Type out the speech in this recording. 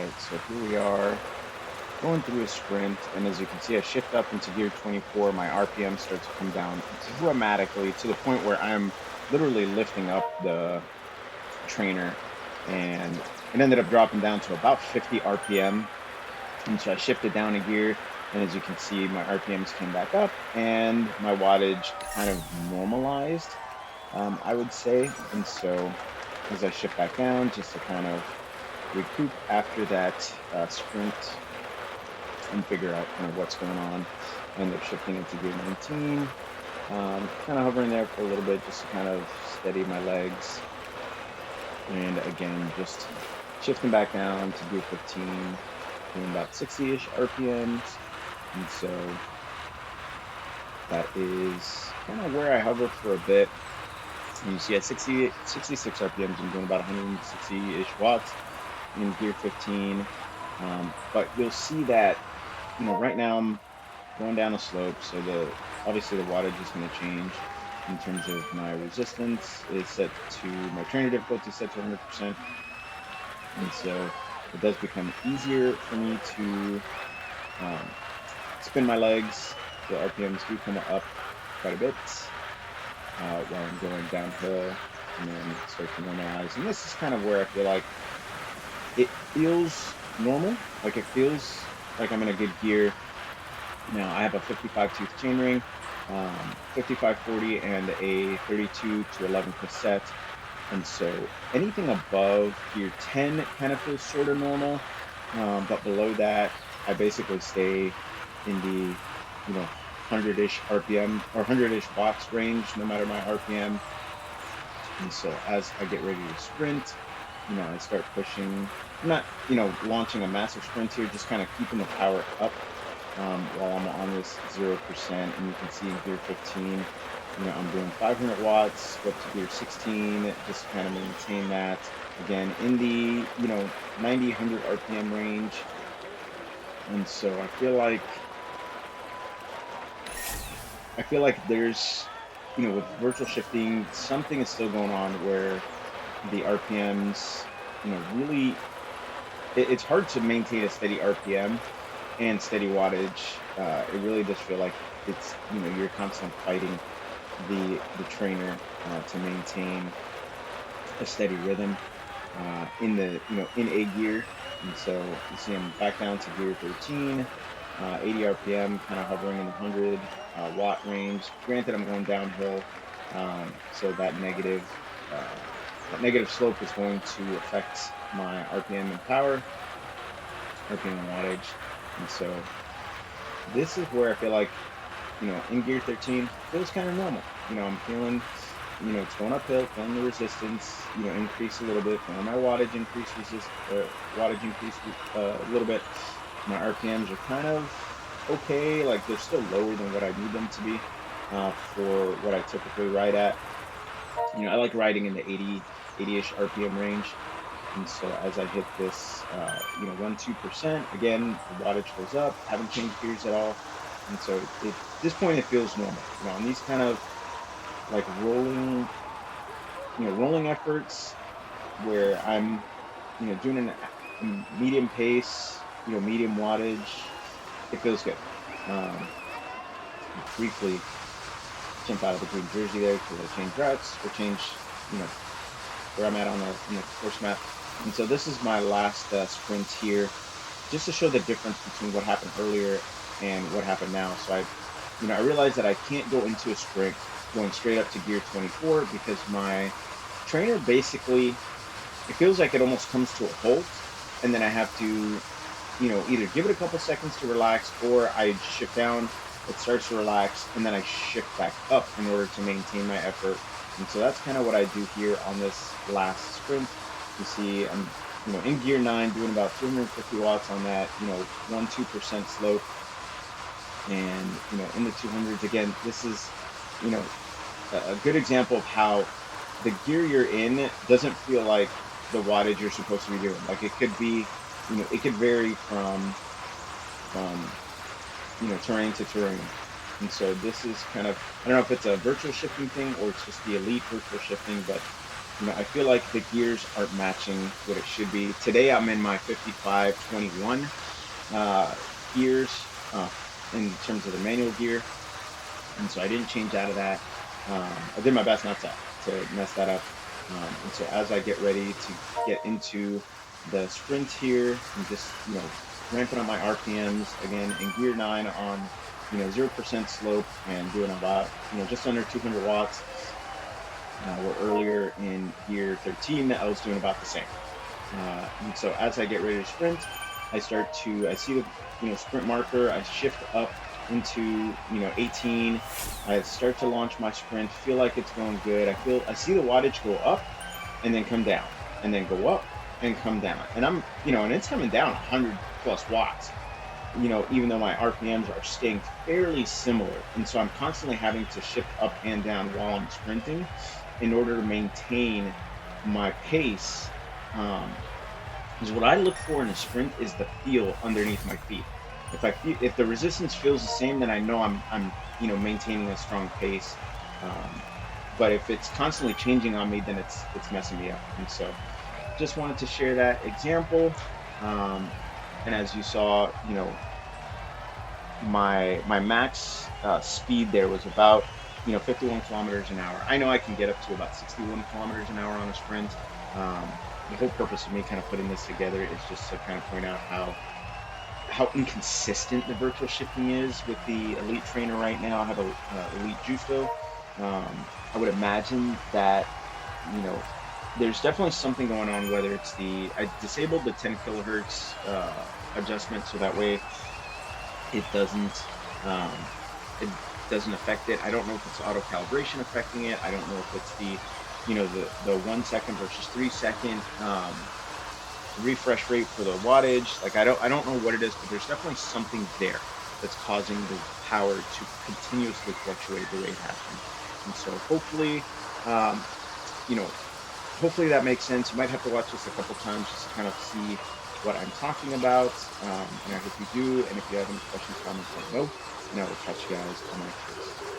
Alright, so here we are going through a sprint, and as you can see, I shift up into gear 24. My RPM starts to come down dramatically to the point where I'm literally lifting up the trainer, and it ended up dropping down to about 50 RPM. And so I shifted down a gear, and as you can see, my RPMs came back up, and my wattage kind of normalized, I would say. And so as I shift back down, just to kind of recoup after that sprint and figure out kind of what's going on. I end up shifting into gear 19, kind of hovering there for a little bit just to kind of steady my legs. And again, just shifting back down to gear 15, doing about 60-ish RPMs. And so that is kind of where I hover for a bit. And you see at 66 RPMs, I'm doing about 160-ish watts in gear 15. But you'll see that, right now I'm going down a slope, so obviously the wattage is going to change in terms of my resistance is set to my trainer difficulty set to 100%, and so it does become easier for me to um, spin my legs. The RPMs do come up quite a bit while I'm going downhill, and then start to normalize. And this is kind of where I feel like it feels normal, like it feels like I'm in a good gear. Now I have a 55 tooth chainring, 5540, and a 32 to 11 cassette. And so anything above gear 10 kind of feels sort of normal. But below that, I basically stay in the, 100-ish RPM or 100-ish watts range, no matter my RPM. And so as I get ready to sprint, I start pushing, I'm not, launching a massive sprint here, just kind of keeping the power up while I'm on this 0%. And you can see in gear 15, I'm doing 500 watts, go up to gear 16, just kind of maintain that again in the, 90, 100 RPM range. And so I feel like there's, with virtual shifting, something is still going on where the RPMs, really, it's hard to maintain a steady RPM and steady wattage. It really does feel like it's, you're constantly fighting the trainer to maintain a steady rhythm in the, in a gear. And so you see I'm back down to gear 13, 80 RPM, kind of hovering in the 100 watt range. Granted, I'm going downhill, so that negative slope is going to affect my RPM and power, RPM and wattage. And so this is where I feel like, in gear 13 feels kind of normal. I'm feeling, it's going uphill, feeling the resistance, increase a little bit, feeling my wattage wattage increase a little bit. My RPMs are kind of okay, like they're still lower than what I need them to be for what I typically ride at. I like riding in the 80-ish RPM range. And so as I hit this, 1-2%, again, the wattage goes up, haven't changed gears at all. And so at this point, it feels normal, on these kind of like rolling efforts where I'm, doing a medium pace, medium wattage, it feels good. Um, Briefly jump out of the green jersey there because I change routes or change, where I'm at on the course map. And so this is my last sprint here, just to show the difference between what happened earlier and what happened now. So I realized that I can't go into a sprint going straight up to gear 24 because my trainer basically, it feels like it almost comes to a halt, and then I have to, either give it a couple seconds to relax, or I shift down, it starts to relax, and then I shift back up in order to maintain my effort. And so that's kind of what I do here on this last sprint. You see I'm, in gear 9 doing about 250 watts on that, 1-2% slope. And, in the 200s, again, this is, a good example of how the gear you're in doesn't feel like the wattage you're supposed to be doing. Like it could be, it could vary from terrain to terrain. And so this is kind of, I don't know if it's a virtual shifting thing or it's just the elite virtual shifting, but I feel like the gears aren't matching what it should be. Today I'm in my 55-21 uh, gears in terms of the manual gear, and so I didn't change out of that. I did my best not to mess that up. And so as I get ready to get into the sprint here, I'm just ramping up my RPMs again in gear 9 on 0% slope and doing about just under 200 watts. Where earlier in gear 13 I was doing about the same. And so as I get ready to sprint, I see the sprint marker. I shift up into 18. I start to launch my sprint. Feel like it's going good. I see the wattage go up and then come down, and then go up and come down. And and it's coming down 100 plus watts. Even though my RPMs are staying fairly similar, and so I'm constantly having to shift up and down while I'm sprinting in order to maintain my pace. Um, because what I look for in a sprint is the feel underneath my feet. If the resistance feels the same, then I know I'm maintaining a strong pace. Um, but if it's constantly changing on me, then it's messing me up. And so just wanted to share that example. Um, and as you saw, my max speed there was about 51 kilometers an hour. I know I can get up to about 61 kilometers an hour on a sprint. The whole purpose of me kind of putting this together is just to kind of point out how inconsistent the virtual shifting is with the elite trainer right now. I have a elite justo. I would imagine that you know there's definitely something going on. Whether it's I disabled the 10 kilohertz adjustment so that way it doesn't um, it doesn't affect it. I don't know if it's auto calibration affecting it. I don't know if it's the 1 second versus 3 second refresh rate for the wattage. Like I don't know what it is, but there's definitely something there that's causing the power to continuously fluctuate the way it has been. And so um, you know, hopefully that makes sense. You might have to watch this a couple times just to kind of see what I'm talking about. And I hope you do. And if you have any questions, comments, let me know. And I will catch you guys on my next video.